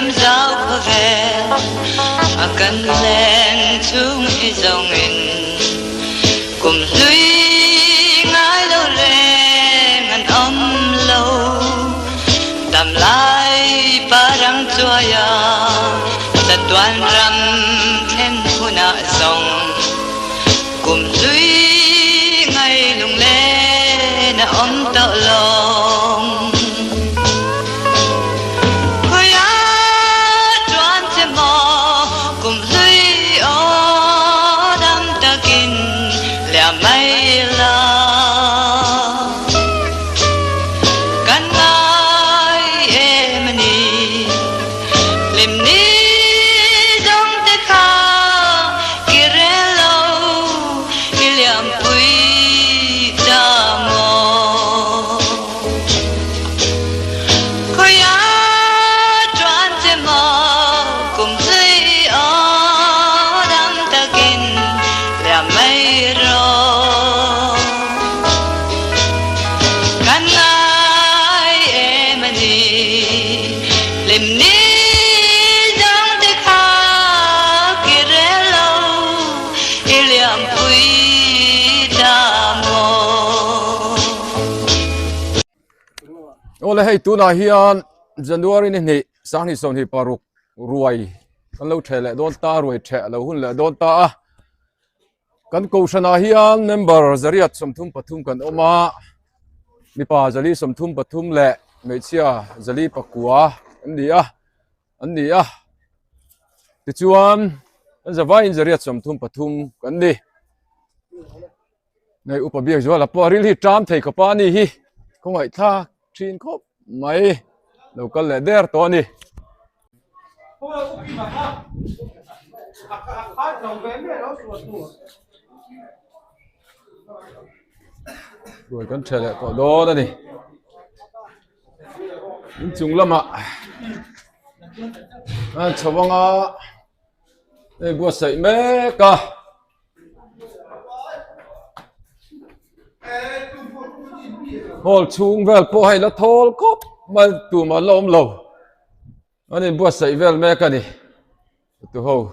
liam zau khove akan leng chung hi zong in kum lui ngai lo le ngan om lo tam lai parang chuaya ta tuan ram then huna zong kum lui ngai lung le na om to long Ole hei tu na hian January ni sang ni son hi paruk ruai kan lo thele don ta ruai the lo hun le don ta a kan ko shana hian member zariat somthum pathum kan oma mipa zali somthum pathum le mechia zali pakua an dia ti chuan an zawai in zariat somthum pathum kan ni nei upabiak zo la poril hi tram thei ka pa ni hi khongai tha thin khop mai local le der to ni rồi con trẻ lại có đó đây này những chúng lắm ạ cháu vâng ạ đây bùa sậy mê cả hol chung vel po hay là thol cop mà tụ mà lom lâu anh em bùa sậy vel mê cả đi tụ hầu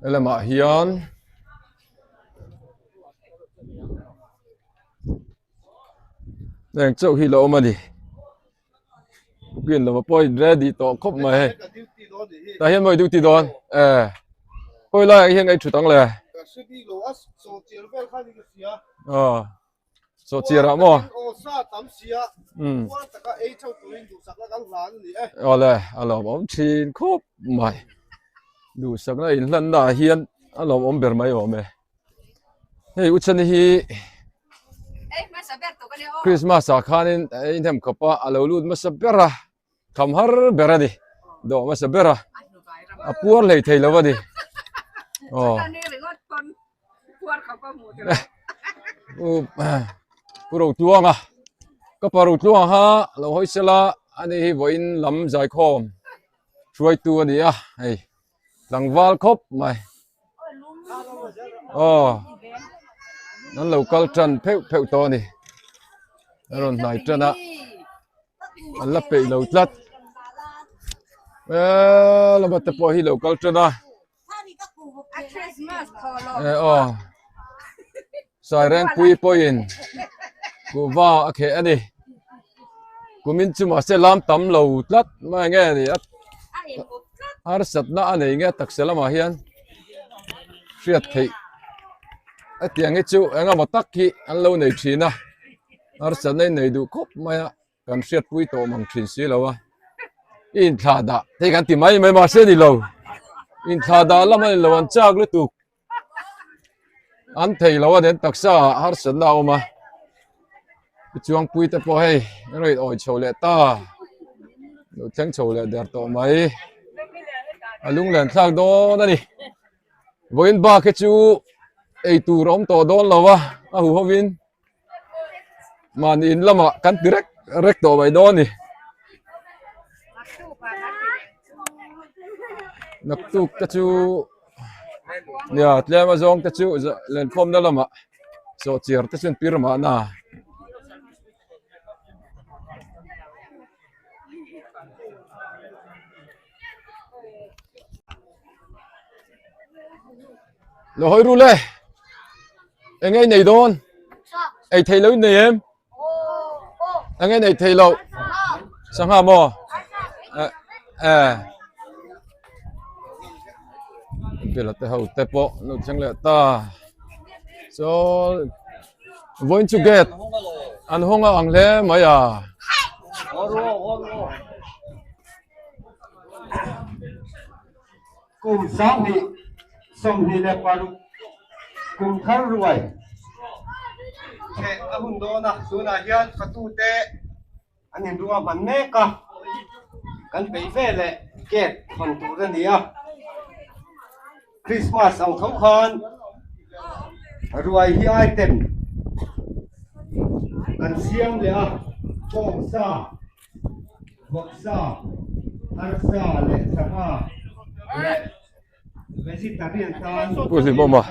đây là mạ hiền đang châu hi lỗ mà đi quyền là một bôi ready to khóc mày ta hiện mới duty đón bôi lại hiện ngay chủ tăng lệ số chia ra mò lệ alo bóng chín khóc mày đủ sắc này lần đã hiện alo bóng bể mày bóng mày hey uchen hi Christmas a khanin in hem kapa alo lut masabera kham har beradi do masabera apur lei thei lawadi puro tuanga kaparu tuang ha lo hoisela ani hi voin lam jai khom chuai tu ani a hey langwal khop mai nan local trần phèo to này rồi này trần ạ anh lắp bể lầu lát là bắt tập hi local trần à sai rèn quy point của vào cái anh đi của mình chỉ mà sẽ làm tấm lầu lát mà nghe thì har sat na anh nghe tắc sẽ làm hiền phiệt thị tiếng ấy chú anh em tắc khi anh lâu này chín à ở sân này đủ khóc mà cần siết vui tổ bằng chín xí lâu à in thà đã thì cần tìm mấy mà sẽ đi lâu in thà đã lắm anh lâu anh chắc lấy tụ anh thấy lâu đến tắc xa ở sân nào mà chú anh vui tập hay rồi ôi chầu lệ ta đồ trắng chầu lệ đẹp tổ mấy anh lung lên sang đó đây với ba cái chú ai tu rom to don lawa a hu hovin man in lama kan direct to bai don ni nak tu ka chu เนี่ยเตรียมมาจงตะจูเล่นคอมนั่นละมะโซเชียร์ตะจุนปีรมานะเราให้รู้เลยยังไงไหนโดนไอ้เทเลเนี่ยยังไงไหนเทเลสังหามอเป็นละแต่เขาแต่ปะเราจังเลยตา so going to get อันห้องอังเลมาอย่ากุมสองนี่ส่งนี่แหละปารุกุมทั้งรวยแค่อาหุ่นโดนะสุนัขยันประตูเตะอันนี้รัวมันแม่กะกันไปเฟ่เลยเกตคนตัวกันเดียวคริสต์มาสเอาทั้งคนรวยที่ไอเต็มอันเสียงเลยอ่ะโป่งซาบกซาฮาร์ซาเลยสภาพูดสิบ่มา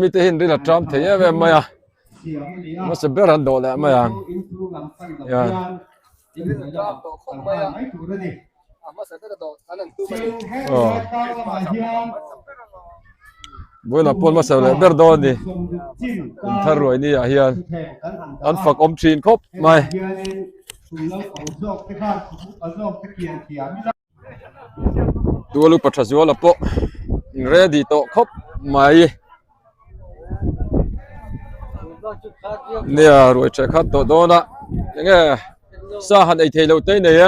มีแต่เห็นด้วยละทรัมป์เทียบมาอ่ะมันจะเบรันโดแล้วมาอ่ะบุญละพลมาเสเลยเบรดอนนี่ถ้ารวยนี่อ่ะเฮียอันฝักอมชีนครบไหมตัวลูกปัจจุบันละปะเรดี้โตครบไหมเนี่ยรวยเช็คขัดโตโดนะยังไงสาหันไอเทเลวเต้นเนี่ย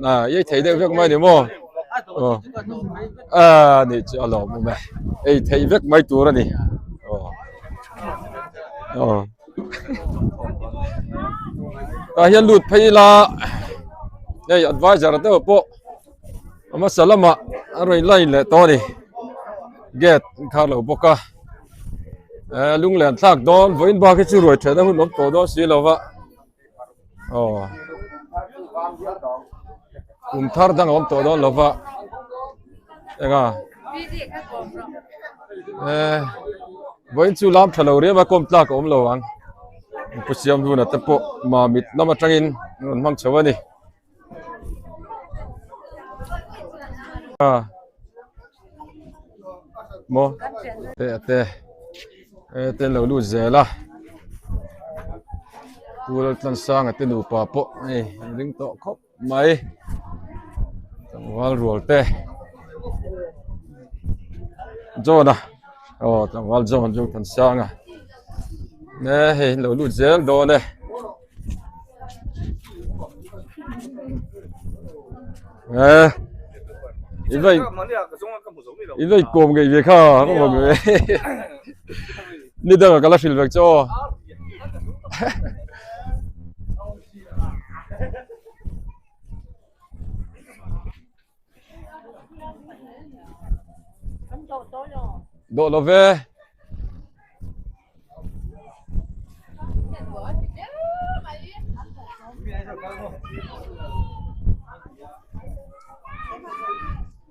น่ะยัยเทเลวเรื่องไม่เนี่ยมั้งนี่จะเอาหล่อมั้งไหมไอเทเลวไม่ตัวละนี่แต่เฮียหลุดไปละเนี่ย advisor เต้าปะมาสลัมอะไรไล่เลยตอนนี้ get ข้าวเหลาปะกะลุงแหลนทักโดนวันบ้าก็ช่วยเธอได้หุ่นล้มตัวโดนสิแล้ววะกุมทาร์ดังล้มตัวโดนแล้ววะยังไงวันจู่ล้ำทะเลเรียบกุมทักอมระวังผู้เชี่ยวชาญนะแต่พอมามิดน้ำมันจังอินมันมังเชวนี่โมเตเราลูเซล่ะกูเราตั้งสร้างเตนูปะปะนี่ดึงโตครบไหมจังหวะรัวเตโจนะจังหวะโจตั้งสร้างเนี่ยเฮ้เราลูเซลโดนเลย因为讲嘅嘢卡，我冇嘅。你等我講啦，film 咗。到了呗。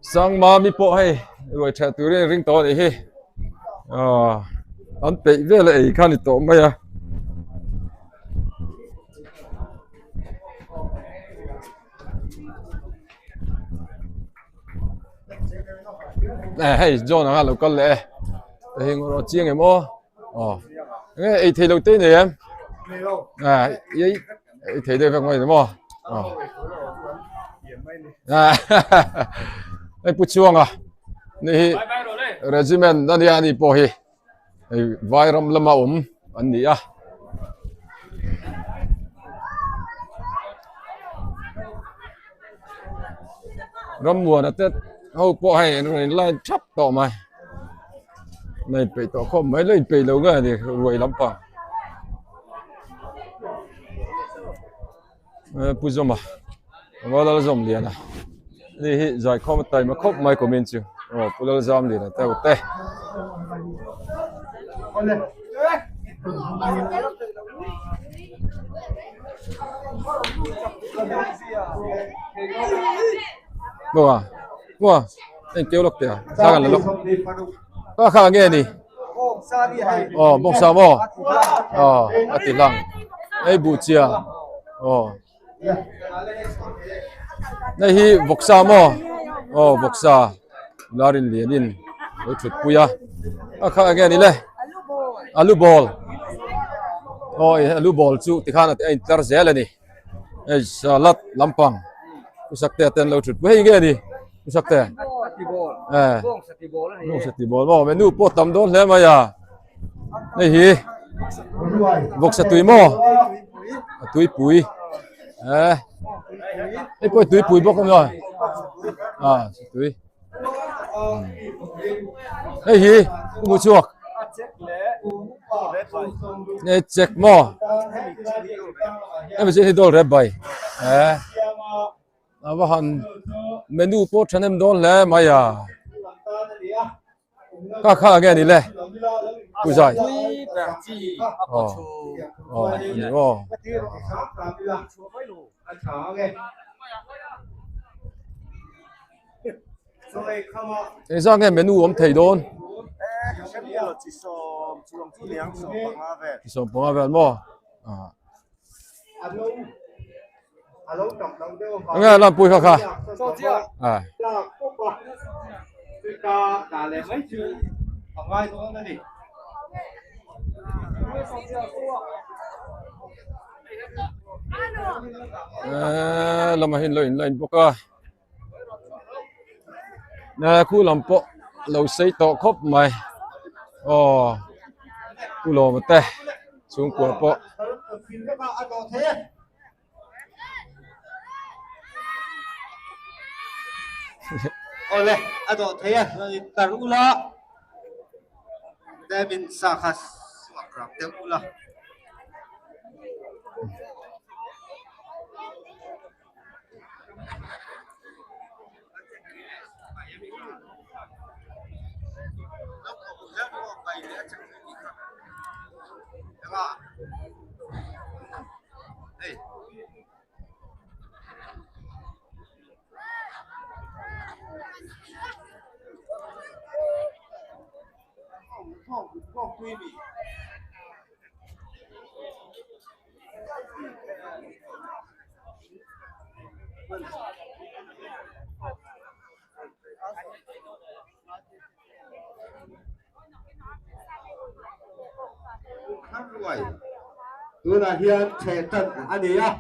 sang ma mi po hay rồi chạy từ đây ring to này he anh bị về lại khăn thì to mày à này hay John à lâu con lẽ thì ngồi chiêng em ô cái thì đầu tiên này em ấy thì đây phải ngoài đúng khôngไอ้ผู้ช่วงอ่ะนี่เรจิเมนต์นั่นนี่อันนี้พอฮีไอ้ไวรัมละมาอันนี้อ่ะรำวัวนะแต่เขาพอให้ไล่ชับต่อมาในไปต่อข้อไม่เลยไปแล้วก็นี่รวยลำพังผู้ชมอ่ะว่าเราจมเรียนนะนี่ใจคอมไตมาครบไม่คอมเมนต์อยู่พวกเราจำเรียนนะแต่ว่าแต่ บัวเอ็งเกี่ยวลกเตียซากันละลกก็ข้าเงี้ยนี่อ๋อบกซาโมอ๋ออติลังไอ้บูเจียอ๋อนี่ฮีบกซาโมอ๋อบกซาลารินเลียนินโอ้ชุดปุยะก็ข้าเงี้ยนี่เลยอาลูบอลโอ้ยอาลูบอลจู่ที่ข้าน่ะไอ้ตาร์เซลนี่ไอ้สลัดลำปังกูสักแต่เต้นเราชุดเฮ้ยเงี้ยนี่กูสักแต่bong sati bol mo menu po tam don le ma ya nei hi bok satui mo tui pui ei poi tui pui bok không rồi tui ei hi mu chuak nei check mo em sẽ dol red bay và han menu po chanem don le ma yaก็ข้าแกนี่แหละผู้ชายอ๋อนี่อ๋อไอ้สร้างแกเมนูผมไทยโดนที่ส่งปังอาเวลมั้งงั้นลำปุยข้าก็ด่าเลยไม่ชื่อทำง่ายตรงนั้นดิเรามาเห็นเลยพวกก็นะคู่ลำปะเราใส่ต่อครบไหมอ๋อคู่โลมาแต่สูงกว่าปะoleh atau saya tarulah Devin Sakas Makrab tarulah tu là hiện thể tận anh ấy à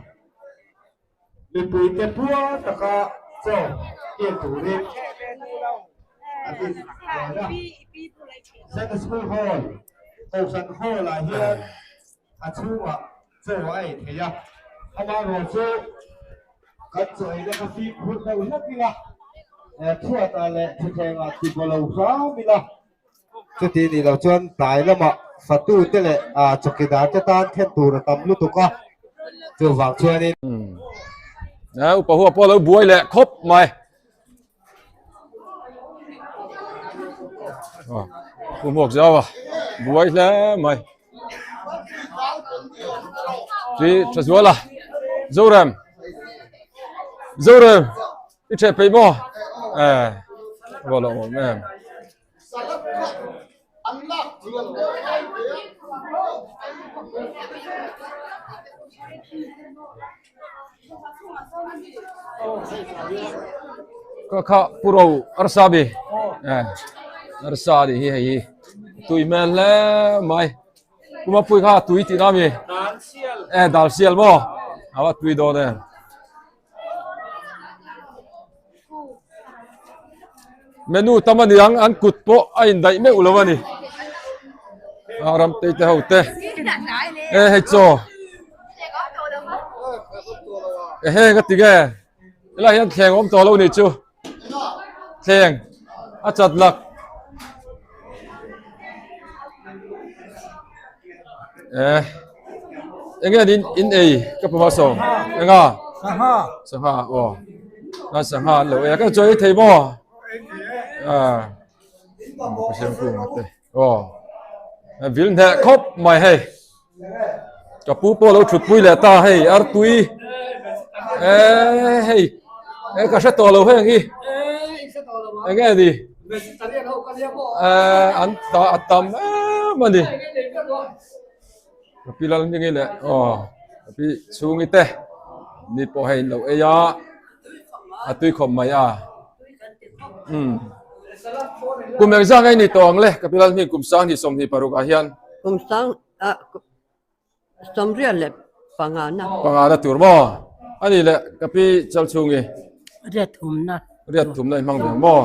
mình bùi cái búa tất cả rồi hiện thủ đi anh đi second school hall ocean hall là hiện anh chú à rồi ấy thế à anh đang ngồi chơi cái rồi nó có phi hút đâu hết đi à thua ta lại thực hiện là chỉ có lâu sáu đi là cho tí thìเราชวนตายแล้วมาฟัดตู้เตเลยจกิดาจะตานเทียนตูระตำลุตุก็จะวางชวนนี่นะอุปหัวพอเราบวยแหละครบไหมกูหมวกเจ้าอ่ะบวยแล้วไหมจีจะสวยละโจเรมอีเชไปบ่บ่ละแม่ก็ข้าปูเราอาร์ซาบีอาร์ซาดีเฮ้ยตุยแม่แล้วไหมกูมาปุยข้าตุยที่น้ำมีดัลเซียลบ่เอาว่าตุยโดนเนี่ยเมนูตำมันยังอันกุดโปไอ้ได้ไม่อุลวานี่อารมณ์เตะหัวเตะให้โจเฮ้ก็ติแกแล้วยังแข่งอมตัวเรานี่จูแข่งอาจัดหลักยังไงดินอินเอก็ประมาณสองยังไงสังหาโอ้น่าสังหาเลยก็ช่วยเทมอไม่ใช่กูมาเตะโอ้วิลเน่ครบไม่ให้กับปูโป้เราฉุดปุยแหละตาให้อาร์ตุย hey ka sa to lo he ngi nghe gì an ta atam mani pilal như thế này tapi sungi teh ni po hai lo ya atui khom mai kum yang sang ai ni tong le kapilal ni kum sang ni som ni paruk ahian kum sang som real le pangana tur mo ani le kapi chal chungi riat thum nai mang beng mo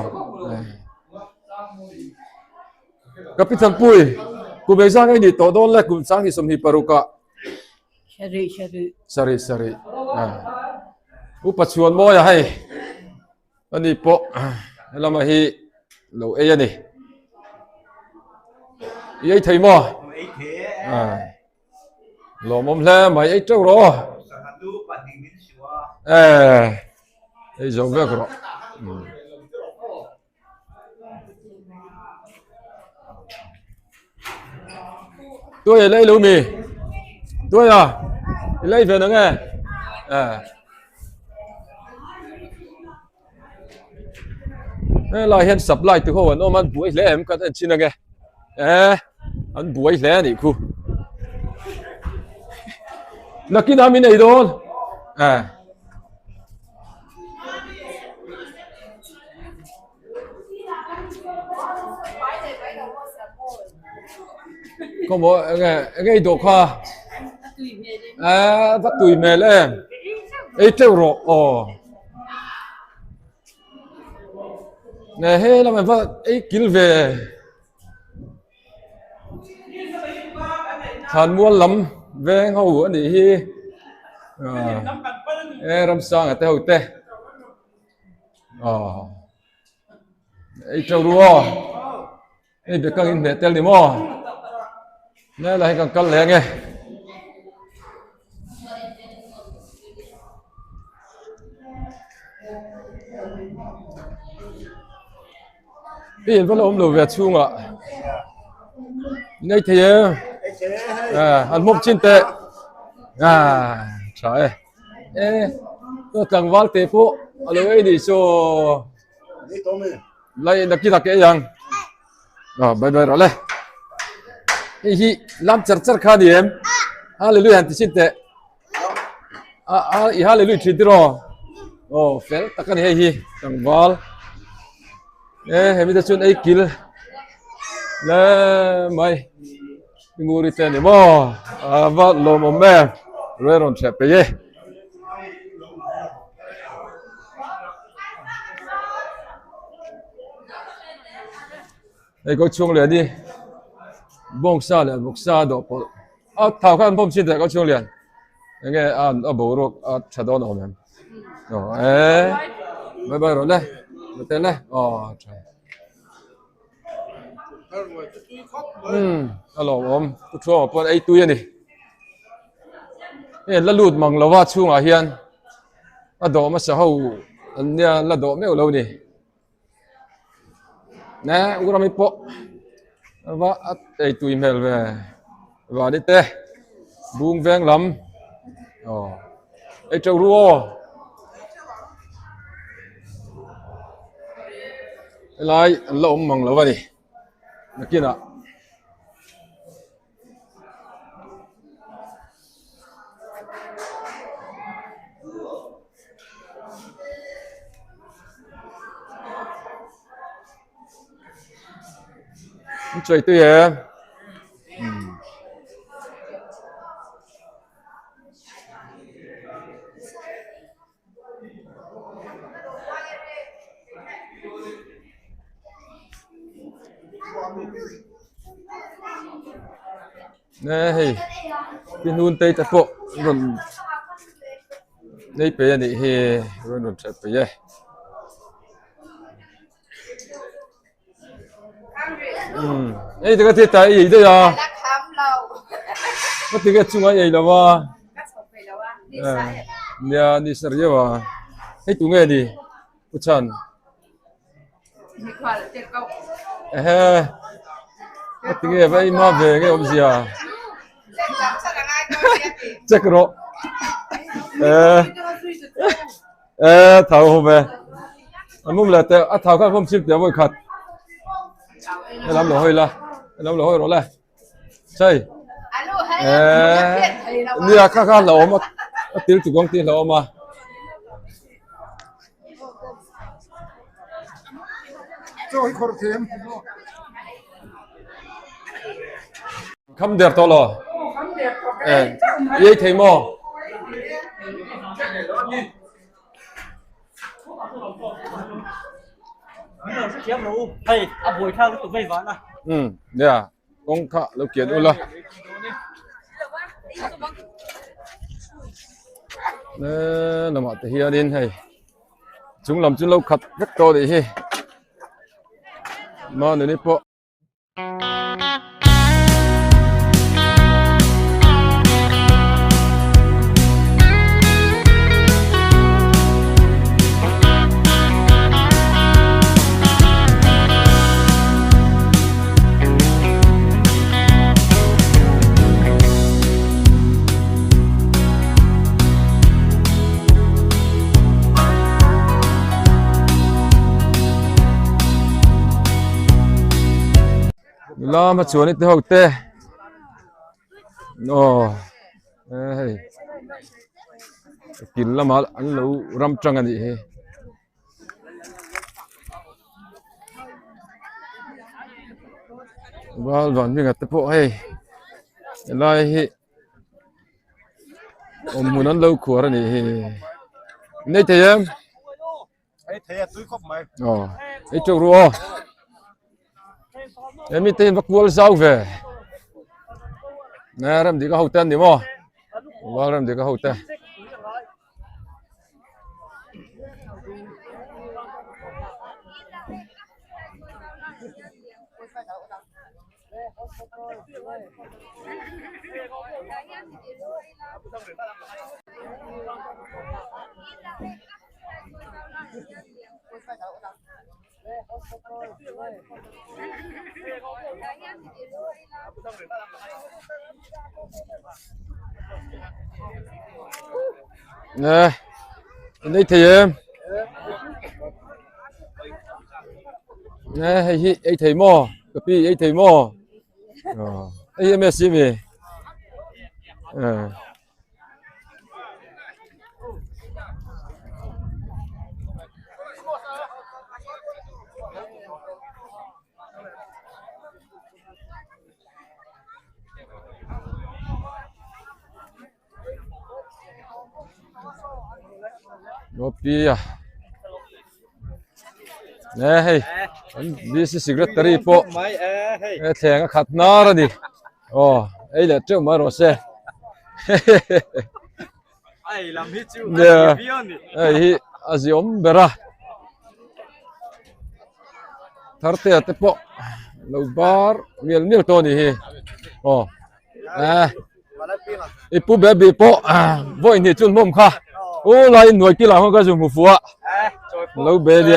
kapi thal pui kum yang sang ai ni to don le kum sang ni som ni paruka sari upachuan mo ya hai ani po lama hi lo e ani ei thei mo lo mom le mai ei trâu ro ei zo ve ro tôi lấy lúa mì tôi lấy về nữa nghe lại hiện sập lại từ hồi nó ăn buổi lẽ em có anh xin nghe ăn buổi lẽ này khu là cái nào mình này đâu có bộ nghe đồ khoa bắt tùy mẹ lên ấy treo rộ nè hết là mình phải ấy kín về thàn mua lắm về ngầu anh đi làm sao người ta hậu tê ấy treo đua ấy biết các anh mẹ tel đi mò nè là càng cân lẹ nghe hiện vẫn là ôm lầu Việt chung nay thì ăn mốc chín tệ trời tôi càng vác tệ phụ alo ấy đi cho lại đặc biệt cái rằng bye bye rồi đấy hi làm chặt chặt khá đi em hallelujah anh chín tệ hallelujah chín tệ rồi phèn tất cả này hi càng vác hemi ta chun ai kil la mai nguri te ni mo va lo mo me reron che pe ye ai có chung liền đi bông sa đó thảo khăn bông chín để có chung liền nghe ăn bổ ruột chả đó nào em bye bye rồi đây tên này trời alo om tu cho pon ai tu ni la lut mang lawa chunga hian ado ma sa ho anya la do meu lo ni na urami po wa ai tu email ve wa đi te bung veng lam ai trâu ruo lại lâu mong lâu vậy đi kia nè chơi tươi em này cái nun tây chặt bộ rồi đây bây giờ này rồi chặt bây giờ đây cái thiết tại gì đây à có tiếng cái chung ấy là ba nhà đi sờ gì ba hết tụi nghe đi có chân có tiếng nghe vậy mà về cái ông gì à chắc rồi thảo hôm về mum là tao thảo các hôm ship để vui khát cái lắm rồi rồi là chơi đi à các lẩu mà tiêu chủ công ty lẩu mà Rồi khỏi thêm. Khăm đẹp to lò. Vậy thấy mò. Hey, buổi thang tụi bay ván à? Yeah. Con khá lâu kiện ula. Nè, làm gì thì điên hay. Chúng làm chúng lâu khát rất to đấy hi. Mà nên po. Lo mà chuồn đi từ hậu tê, hey, kín là mà ăn lâu ram trăng anh đi, vào vẫn bị ngắt bộ hay, lại muốn ăn lâu khỏe rồi nè, này thấy em, thấy túi khóc mày, ấy chỗ rùa. Em đi tìm bác vua sao về nè làm gì có hậu tên đi mò làm gì có hậu tên nè đây thì em nè hay thầy mò cái pi ấy thầy mò ấy em xin về Ngopi à, nè hey, đi xin secretary po, thèn cái khát ná rồi đi, ấy là trước mà rồi xe, làm hết chứ, ấy aziom bera, thar te te po, lâu bar, miel to đi, ipu baby po, voi ni chun mom kha. Lại nuôi kia làm cái dùng một phút lâu bê đi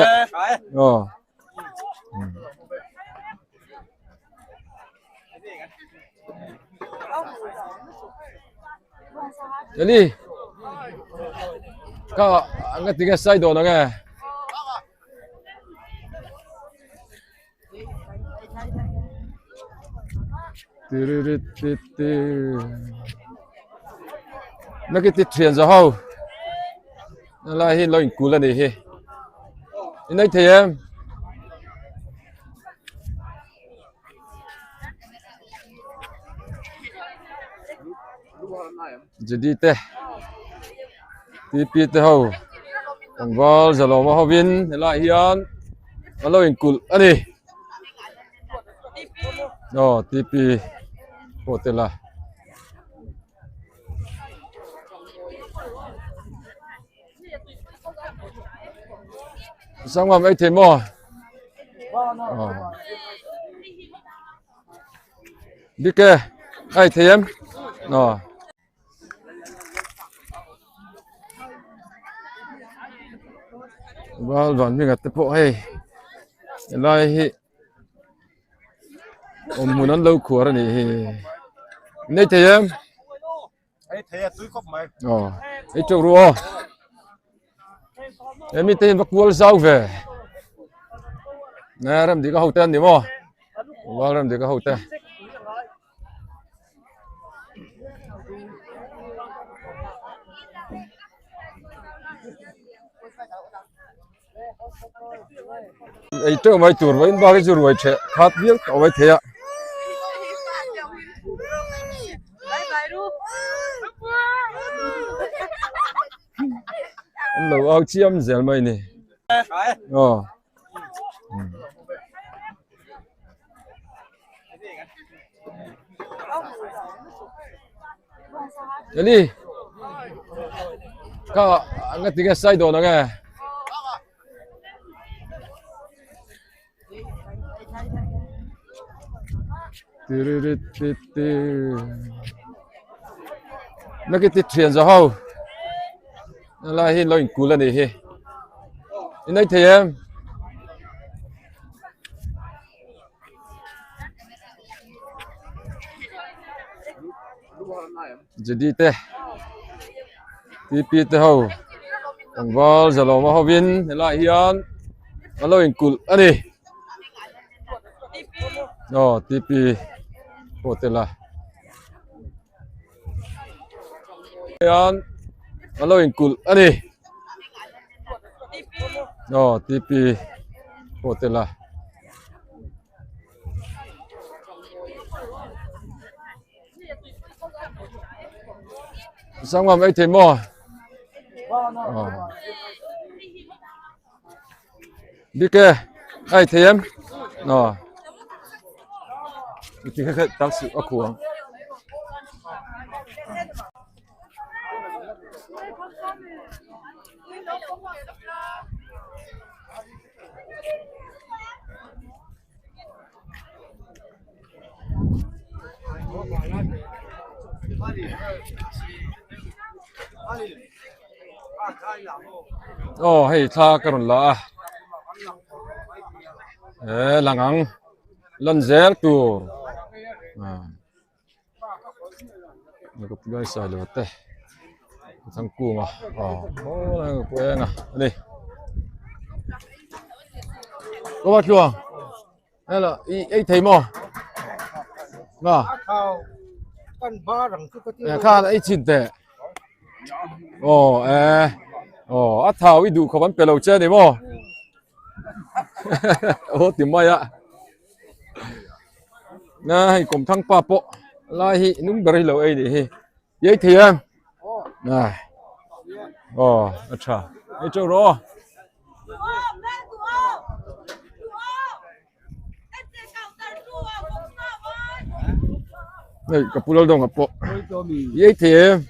đi cái tiếng say đồ nó nghe nó cái tiết thuyền rồi hầu là hiện lệnh cú là gì đây thì em jadi teh tipi teh hau tanggal jalo ma hovin la hian lệnh cú ani tipi hotel la sang ấy thì mò đi kê ấy thì em vào vẫn bị ngắt bộ hay lại muốn ăn lâu khỏe rồi nè này thì em thấy túi khóc mày, ấy chỗ rùa mi te vakwal zau ve na ram di ka hotel ni mo wa ram di ka hotel ai to mai tur vai ba cái zur vai che khat viếng có vai thế ạ lâu ao chiêm dẻo mày nè đi có cái tiếng cái sai đồ nó nghe nó cái tiết thuyền rồi hầu là hiện lo cú lên đi in đây thì em jadi teh tipi teh hầu ang val giờ lo mà hầu viên là hiện lo cú đi tipi hotel là hiện lo cú đi tipi hotel là sang mà mấy thầy mò đi kê ai thầy em cái tác sự ở khu hay tha cái là lang ang lần zel tu nó có cái sai rồi thế thằng cu mà quên à đi có bao nhiêu hay là ấy thầy mò mà khá là ấy chín tệ át thảo ý đủ khó bắn bè lầu chơi đấy mò tìm mai ạ này cùng thằng pa po lai hi nung bari lầu ấy đi vậy thì em này अच्छा ấy chỗ đó này cái pulau dong apa vậy thì em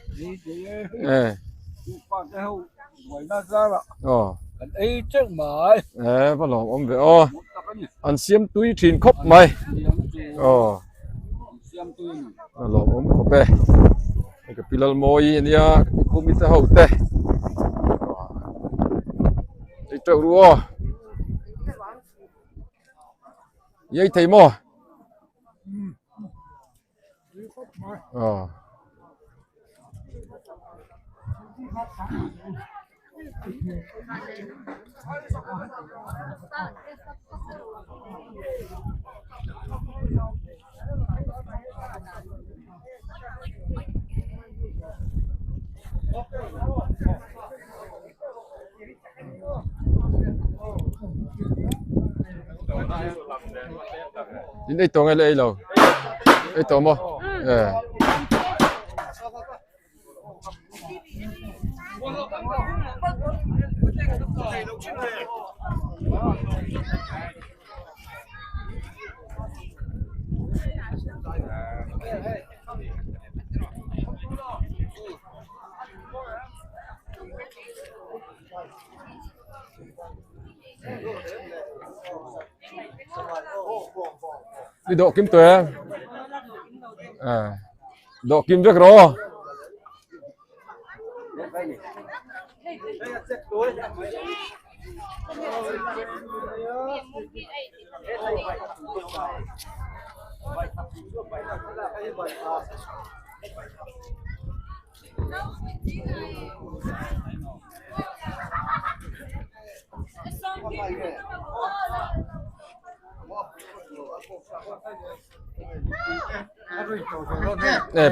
ấy chắc mày bắt đầu ông về ăn xiêm túi chín khóc mày lo ông có bé cái pilal moi ini ya cũng biết hậu tệ cái trâu đua vậy thầy mò Ini itu ngay lay lo, itu mo, đi độ kim tuệ, độ kim việc rồi.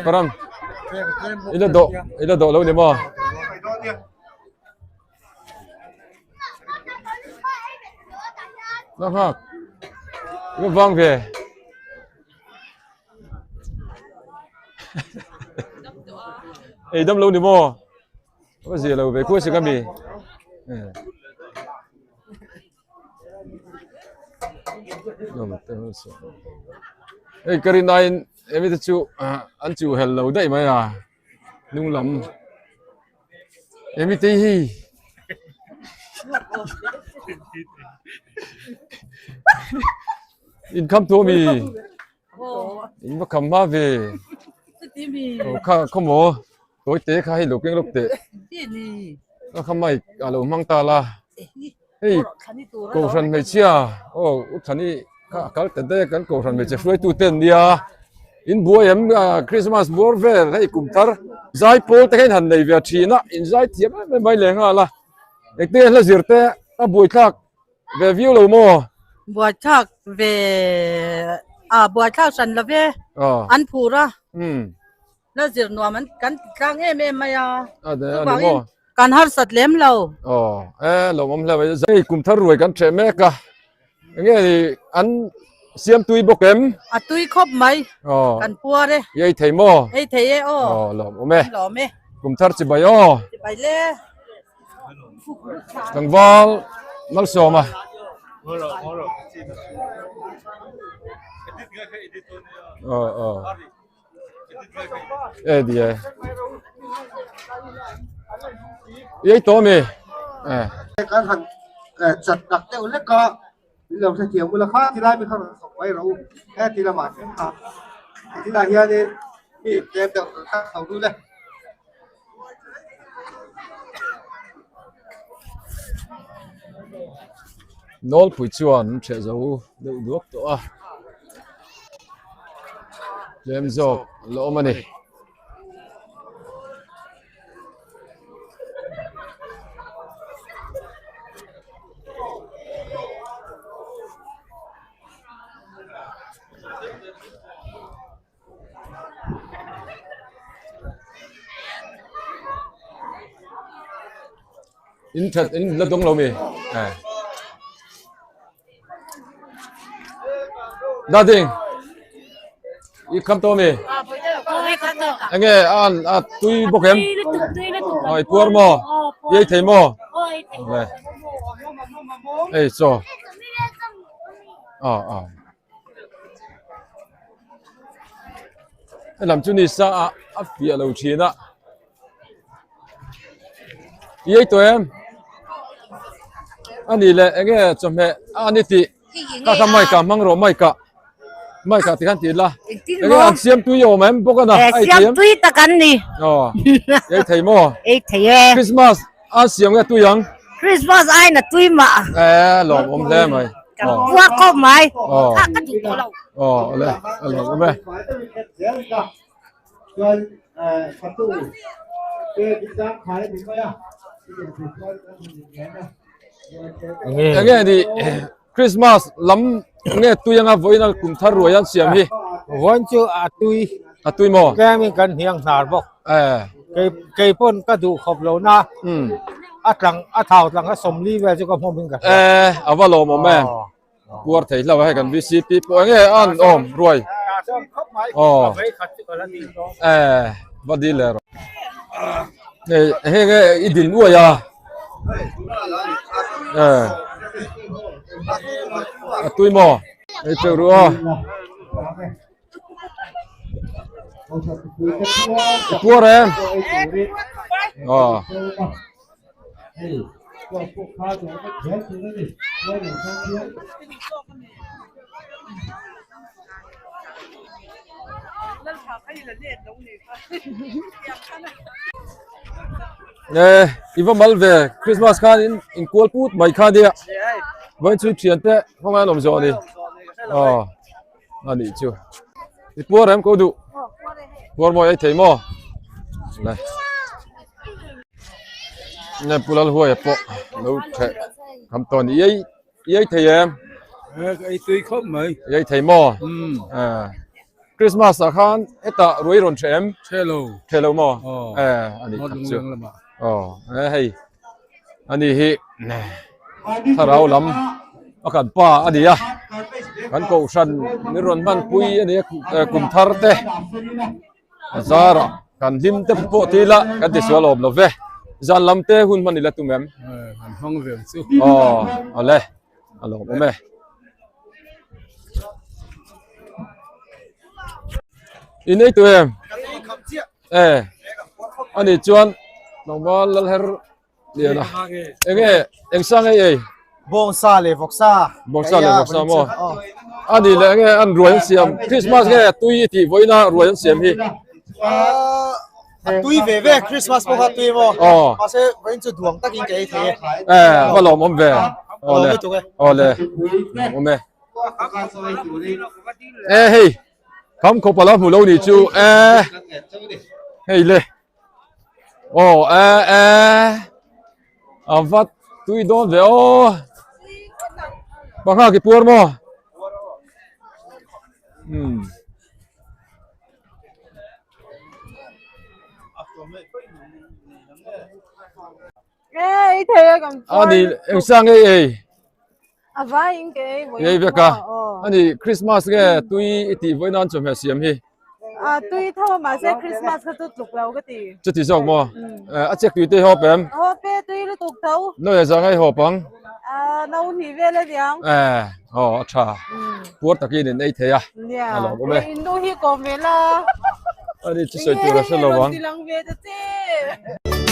param ila do lo ni mo nó khác nó vang về ê đâm lâu đi mò có gì lâu về cuối sẽ cái gì ê cái này em biết chú anh chú hello đấy mà à nung lắm em biết gì in come to me in mà come mà về không có tối tế khai lục cái lục tế nó không may à lục mang ta là hey cổ phần mấy chia ô thằng này cái tên đấy cái cổ phần mấy chia free tu tên đi à in bùa em Christmas bùa về hay cùng tar giải phẫu thế hành này về chi na in giải thiệp mấy lẻ ngà là cái tên là gì thế ta bùi khác về view lâu mò bùa chắc về bùa chắc sẵn là về ăn phù ra nó diệt nó mình cắn em mày đấy anh mò cắn hết sạch lém lâu lâu mắm là bây giờ cùng thar ruồi cắn trẻ mẹ cả nghe thì ăn xiêm tui bốc em tui khóc mày cắn pua đấy vậy thấy mò thấy lâu mẹ cùng thar chỉ bay lê thằng val mal sò mà đi vậy to mày cái hàng chặt đặc tiêu lết co lòng sẽ chiều mua là khác thì lại mới không sống quay rồi cái thì là mà thì là hiện đi thì em được khác đầu tư đây nol pui chuan che zo deuh duak to a lem zok lo mani in la dong lo mi Nothing. You come to me. Anh nghe ăn tui bốc em. Rồi puar mo. Ye thấy mo. Này. Ê so. Làm chú ni sa phía lâu chiến á. Ye tụi em. Anh đi lại anh nghe cho mẹ anh đi thì các mai cả mang rồi mai cả thì hắn tiền là cái anh xem túi dầu mà em bốc cái nào xem túi ta cắn đi cái thầy mò thầy Christmas anh xem cái túi yang Christmas ai là túi mà lỏm ôm lên mày qua có mày các cái gì đó lên lỏm ôm lên nghe thì Christmas lắm nghe tôi yang voi na cùng thar ruồi ăn xiêm hiวันจูtui mò แกมีกันเฮียงหนาบอกเกยพ่นก็ดูขบโลนะหลังเท่าหลังก็สมรีเวจะก็พอมึงกันเอาว่าลมแม่ปวดถีเราให้กันวิซีปีปวดงี้อันรวยบัดดีเลยเฮ้ยอีดินอ้วยtui mò chờ rồi cua em Ivan mal về Christmas khan in Kuala Put mai khan dia vẫn chưa chuyển thế không ai làm gì đi anh đi chưa đi mua em có đủ mua mọi thấy mò này này pulal hoa po lâu thế cầm toàn ấy thấy em ไอ้ตุยครบไหม ยายไทมอคริสต์มาสอาคารเอตารวยรอนเชมเทโลมออันนี้ครับชื่อเฮ้ยอันนี้ฮิถ้าเราลำอาการป้าอันนี้กันกูชันนิรนบันปุยอันนี้กุมทาร์เตซาระกันลิมเตปโปตีละกันที่สวลอบลเวจันลำเตหุ่นมันนี่ละตุเมมกันห้องเรียนสุเอาเลยเอาลงไปอินไอตัวเองอันนี้จวนน้องบอลละเฮรเดี๋ยวนะเอ็งสั่งไอ้บงซาเลฟอกซาโมอันนี้เลยอันรวยเสียมคริสต์มาสตุยที่ไว้นะรวยเสียมฮีตุยเวคริสต์มาสพวกตุยโมอาเซเวนจุดดวงตะกินเกยเทว่าหลอมอมเวเอาเลยอมเวเฮ้ยคำขบแล้วหูเรานี่จูเฮ้ยเลยโอ้อันฟัดตุยโดนเวโอบางครั้งกี่ปวดมั้งเธอกันอันนี้เอ็งสั่งว่าอิงเกย์เฮ้ยเบก้าอันนี้คริสต์มาสตุยที่ไว้นานจนเสียมฮีตุยถ้ามาเซคริสต์มาสก็ตุกแล้วก็ตีจะที่สองมั้งเช็คตุยที่หอบแอมตุยลูกตุกเท่าน้อยจะไงหอบปังน้องหีเวลเลยยังชาปวดตะกี้นี่ไอ้เทียฮัลโหลผมอินดูฮีกอมเวลาอันนี้จะใส่ตัวละเท่าไหร่บ้าง